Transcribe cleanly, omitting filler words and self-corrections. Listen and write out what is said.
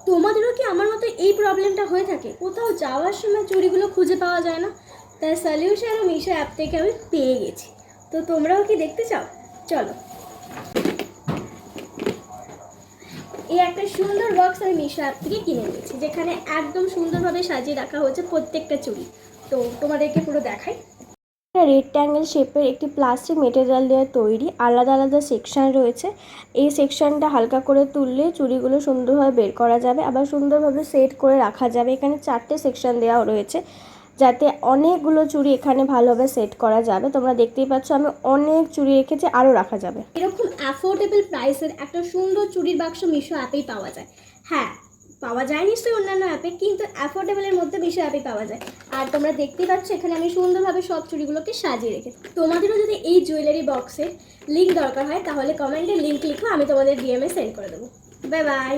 তোমাদেরও কি আমার মতো এই প্রবলেমটা হয়ে থাকে? কোথাও যাওয়ার সময় চুড়িগুলো খুঁজে পাওয়া যায় না? তার সলিউশনও মিশো অ্যাপ থেকে আমি পেয়ে গেছি। তো তোমরাও কি দেখতে চাও? চলো, এই একটা সুন্দর বক্স আমি মিশো অ্যাপ থেকে কিনে নিয়েছি, যেখানে একদম সুন্দরভাবে সাজিয়ে রাখা হয়েছে প্রত্যেকটা চুড়ি। তো তোমাদেরকে পুরো দেখাই। এটা রেক্ট্যাঙ্গেল শেপের একটি প্লাস্টিক মেটেরিয়াল দিয়ে তৈরি, আলাদা আলাদা সেকশন রয়েছে। এই সেকশনটা হালকা করে তুললে চুড়িগুলো সুন্দরভাবে বের করা যাবে, আবার সুন্দরভাবে সেট করে রাখা যাবে। এখানে 4টে সেকশন দেওয়া রয়েছে, যাতে অনেকগুলো চুড়ি এখানে ভালোভাবে সেট করা যাবে। তোমরা দেখতেই পাচ্ছ আমি অনেক চুড়ি রেখেছি, আরও রাখা যাবে। এরকম অ্যাফোর্ডেবল প্রাইসের একটা সুন্দর চুড়ির বাক্স মিশো অ্যাপেই পাওয়া যায়। হ্যাঁ, পাওয়া যায় নিশ্চয়ই অন্যান্য অ্যাপে, কিন্তু অ্যাফোর্ডেবলের মধ্যে মিশো অ্যাপেই পাওয়া যায়। আর তোমরা দেখতেই পাচ্ছ এখানে আমি সুন্দরভাবে সব চুড়িগুলোকে সাজিয়ে রেখেছি। তোমাদেরও যদি এই জুয়েলারি বক্সের লিঙ্ক দরকার হয় তাহলে কমেন্টে লিঙ্ক লিখো, আমি তোমাদের ডিএমএ সেন্ড করে দেবো। Bye bye.